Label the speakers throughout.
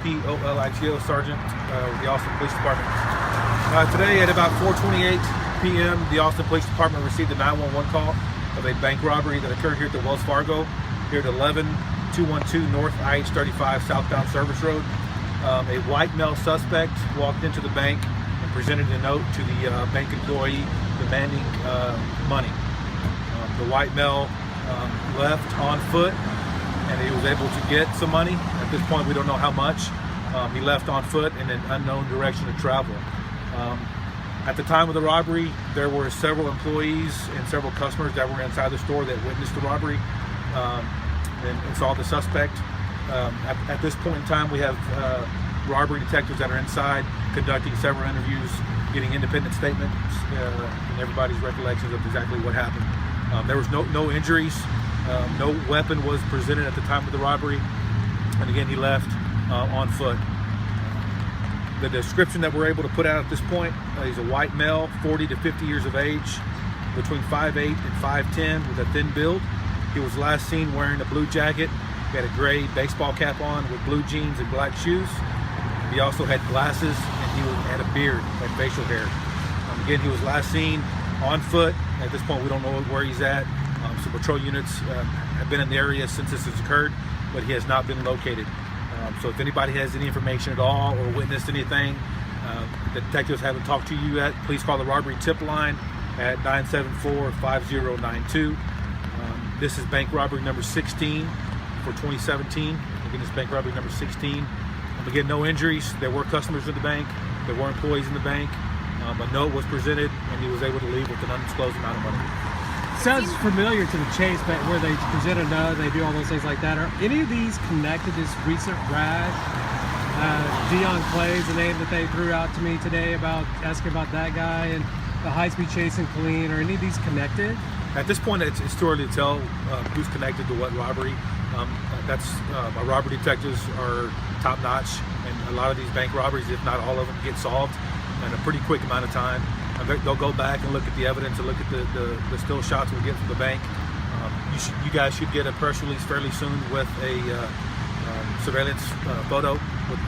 Speaker 1: POLIGO Sergeant with the Austin Police Department. Today at about 4:28 p.m., the Austin Police Department received a 911 call of a bank robbery that occurred here at the Wells Fargo, here at 11212 North IH-35 southbound Service Road. A white male suspect walked into the bank and presented a note to the bank employee demanding money. The white male left on foot, and he was able to get some money. At this point, we don't know how much. He left on foot in an unknown direction of travel. At the time of the robbery, there were several employees and several customers that were inside the store that witnessed the robbery and saw the suspect. At this point in time, we have robbery detectives that are inside conducting several interviews, getting independent statements and everybody's recollections of exactly what happened. There was no injuries. No weapon was presented at the time of the robbery, and again, he left on foot. The description that we're able to put out at this point, he's a white male, 40 to 50 years of age, between 5'8" and 5'10", with a thin build. He was last seen wearing a blue jacket. He had a gray baseball cap on with blue jeans and black shoes. He also had glasses, and he had a beard, like facial hair. Again, he was last seen on foot. At this point, we don't know where he's at. Some patrol units have been in the area since this has occurred, but he has not been located. So if anybody has any information at all or witnessed anything, the detectives haven't talked to you yet, please call the robbery tip line at 974-5092. This is bank robbery number 16 for 2017. Again, this is bank robbery number 16. Again, no injuries. There were customers in the bank. There were employees in the bank. A note was presented, and he was able to leave with an undisclosed amount of money.
Speaker 2: Sounds familiar to the chase, but where they present a note, they do all those things like that. Are any of these connected to this recent rash? Dion Clay is the name that they threw out to me today about asking about that guy, and the high-speed chase in Killeen. Are any of these connected?
Speaker 1: At this point, it's too early to tell who's connected to what robbery. Our robbery detectives are top-notch, and a lot of these bank robberies, if not all of them, get solved in a pretty quick amount of time. They'll go back and look at the evidence and look at the still shots we get from the bank. You guys should get a press release fairly soon with a surveillance photo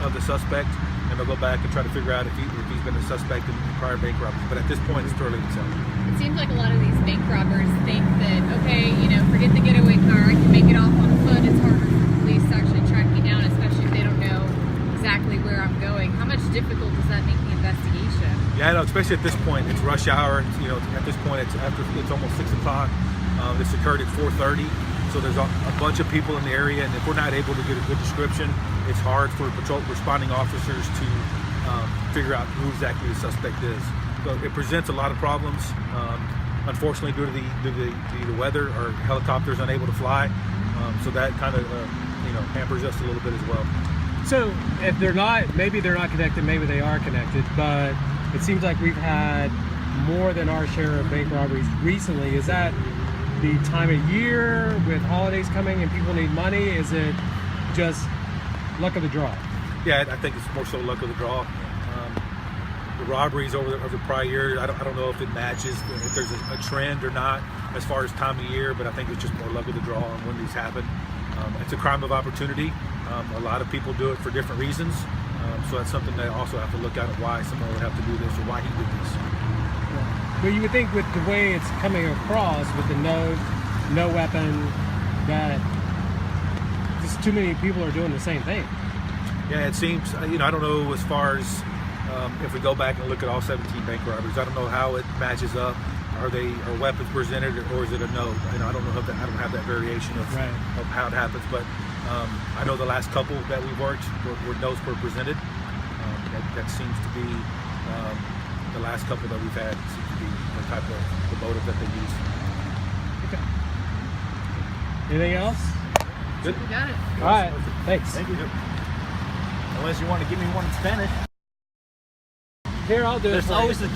Speaker 1: of the suspect, and they'll go back and try to figure out if he's been a suspect in prior bank robberies. But at this point, it's too early to tell.
Speaker 3: It seems like a lot of these bank robbers think that, okay, forget the getaway car, I can make it off on foot. It's harder for the police to actually track me down, especially if they don't know exactly where I'm going. How much difficult does that make the investigation?
Speaker 1: Yeah, no, especially at this point, it's rush hour. At this point, it's almost 6 o'clock. This occurred at 4:30, so there's a bunch of people in the area, and if we're not able to get a good description, it's hard for patrol responding officers to figure out who exactly the suspect is. So it presents a lot of problems. Unfortunately, due to the weather, our helicopter's unable to fly, so that kind of hampers us a little bit as well.
Speaker 2: So if they're not, maybe they're not connected, maybe they are connected, but it seems like we've had more than our share of bank robberies recently. Is that the time of year with holidays coming and people need money? Is it just luck of the draw?
Speaker 1: Yeah, I think it's more so luck of the draw. The robberies over the prior year, I don't know if it matches, if there's a trend or not as far as time of year, but I think it's just more luck of the draw on when these happen. It's a crime of opportunity. A lot of people do it for different reasons. So that's something they also have to look at why someone would have to do this or why he did this.
Speaker 2: Well, you would think with the way it's coming across with the no weapon, that just too many people are doing the same thing.
Speaker 1: Yeah, it seems, I don't know as far as if we go back and look at all 17 bank robberies, I don't know how it matches up. Are weapons presented, or is it a note? I don't know if I don't have that variation of how it happens, but I know the last couple that we've worked were notes were presented. That seems to be the last couple that we've had seems to be the type of the motive that they use.
Speaker 2: Okay. Anything else?
Speaker 1: Good.
Speaker 3: You got it.
Speaker 2: All right. Thanks.
Speaker 1: Thank you.
Speaker 4: Unless you want to give me one in Spanish.
Speaker 2: Here, I'll do it.
Speaker 4: There's always the